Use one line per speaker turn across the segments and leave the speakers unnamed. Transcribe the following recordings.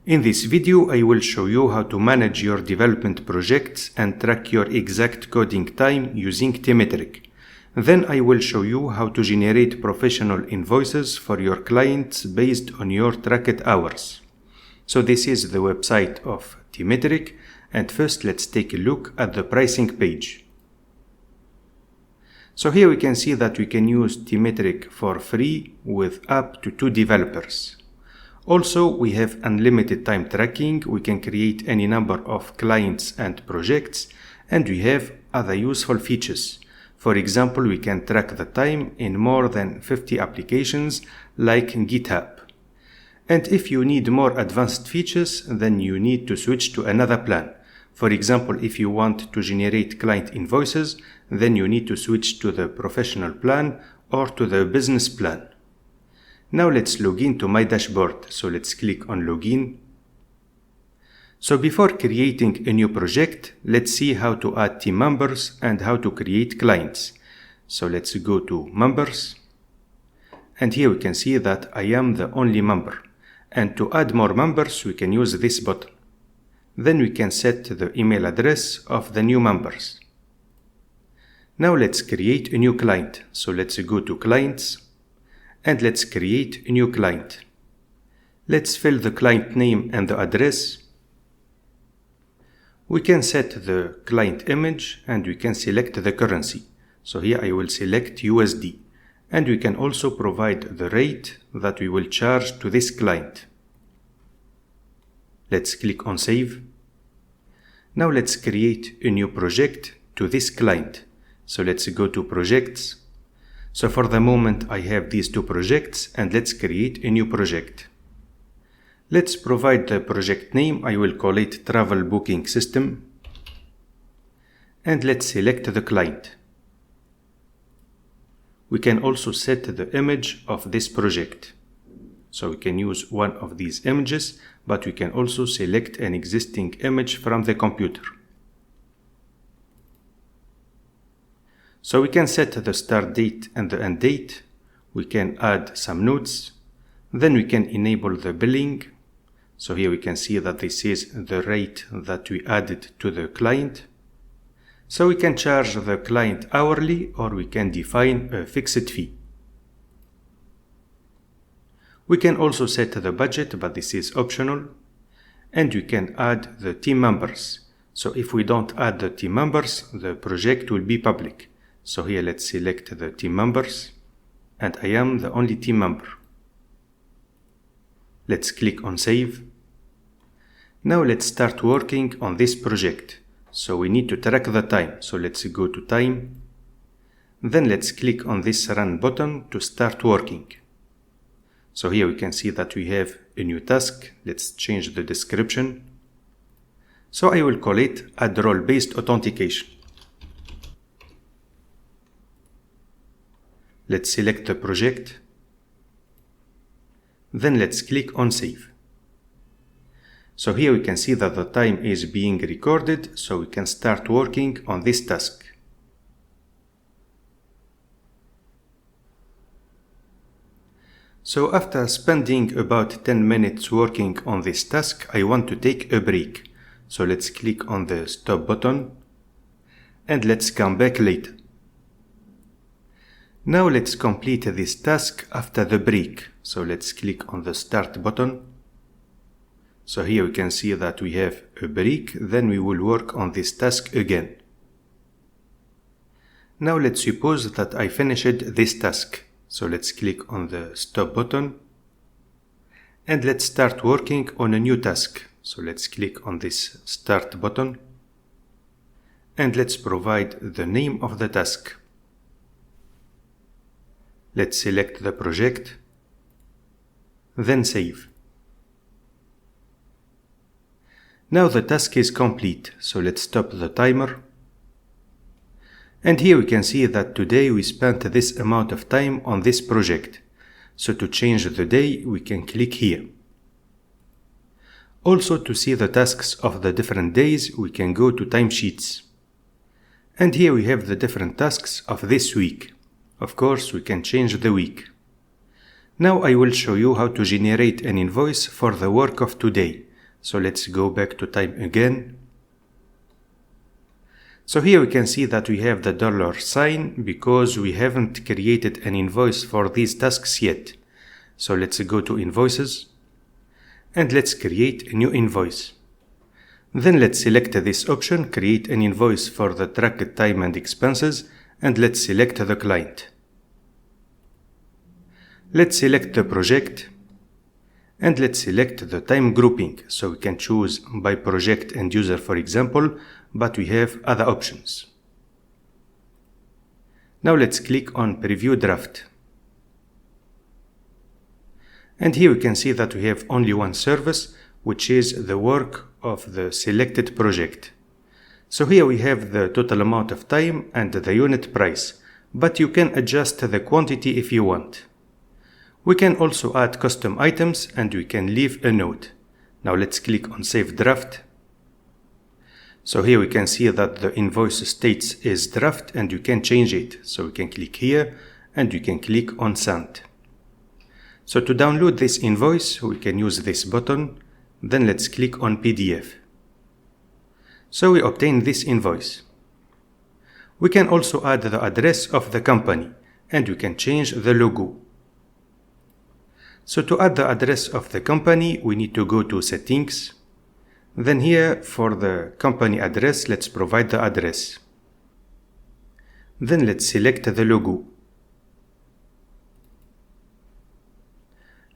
In this video, I will show you how to manage your development projects and track your exact coding time using TMetric. Then I will show you how to generate professional invoices for your clients based on your tracked hours. So this is the website of TMetric, and first let's take a look at the pricing page. So here we can see that we can use TMetric for free with up to 2 developers. Also, we have unlimited time tracking, we can create any number of clients and projects, and we have other useful features. For example, we can track the time in more than 50 applications like GitHub. And if you need more advanced features, then you need to switch to another plan. For example, if you want to generate client invoices, then you need to switch to the professional plan or to the business plan. Now let's log in to my dashboard. So let's click on login. So before creating a new project, let's see how to add team members and how to create clients. So let's go to members. And here we can see that I am the only member. And to add more members, we can use this button. Then we can set the email address of the new members. Now let's create a new client. So let's go to clients. And let's create a new client. Let's fill the client name and the address. We can set the client image and we can select the currency. So here I will select USD. And we can also provide the rate that we will charge to this client. Let's click on save. Now let's create a new project to this client. So let's go to projects. So for the moment I have these 2 projects, and let's create a new project. Let's provide the project name. I will call it Travel Booking System. And let's select the client. We can also set the image of this project. So we can use one of these images, but we can also select an existing image from the computer. So we can set the start date and the end date. We can add some notes. Then we can enable the billing. So here we can see that this is the rate that we added to the client. So we can charge the client hourly, or we can define a fixed fee. We can also set the budget, but this is optional. And we can add the team members. So if we don't add the team members, the project will be public. So here let's select the team members, and I am the only team member. Let's click on save. Now let's start working on this project. So we need to track the time. So let's go to time. Then let's click on this run button to start working. So here we can see that we have a new task. Let's change the description. So I will call it add role-based authentication. Let's select the project. Then let's click on save. So here we can see that the time is being recorded, so we can start working on this task. So after spending about 10 minutes working on this task, I want to take a break. So let's click on the stop button and let's come back later. Now let's complete this task after the break. So let's click on the start button. So here we can see that we have a break, then we will work on this task again. Now let's suppose that I finished this task. So let's click on the stop button. And let's start working on a new task. So let's click on this start button. And let's provide the name of the task. Let's select the project, then save. Now the task is complete, so let's stop the timer. And here we can see that today we spent this amount of time on this project. So to change the day, we can click here. Also, to see the tasks of the different days, we can go to timesheets. And here we have the different tasks of this week. Of course, we can change the week. Now I will show you how to generate an invoice for the work of today. So let's go back to time again. So here we can see that we have the $sign because we haven't created an invoice for these tasks yet. So let's go to Invoices and let's create a new invoice. Then let's select this option, create an invoice for the tracked time and expenses, and let's select the client. Let's select the project and let's select the time grouping. So we can choose by project and user, for example, but we have other options. Now let's click on Preview Draft. And here we can see that we have only one service, which is the work of the selected project. So here we have the total amount of time and the unit price, but you can adjust the quantity if you want. We can also add custom items and we can leave a note. Now let's click on Save Draft. So here we can see that the invoice states is draft and you can change it. So we can click here and you can click on Send. So to download this invoice, we can use this button. Then let's click on PDF. So we obtain this invoice. We can also add the address of the company and we can change the logo. So to add the address of the company, we need to go to Settings. Then here for the company address, let's provide the address. Then let's select the logo.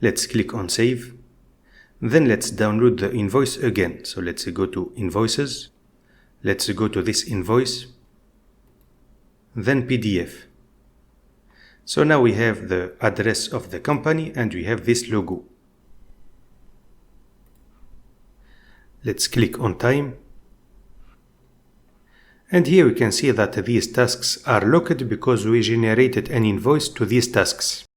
Let's click on Save. Then let's download the invoice again. So let's go to Invoices. Let's go to this invoice. Then PDF. So now we have the address of the company and we have this logo. Let's click on Time. And here we can see that these tasks are locked because we generated an invoice to these tasks.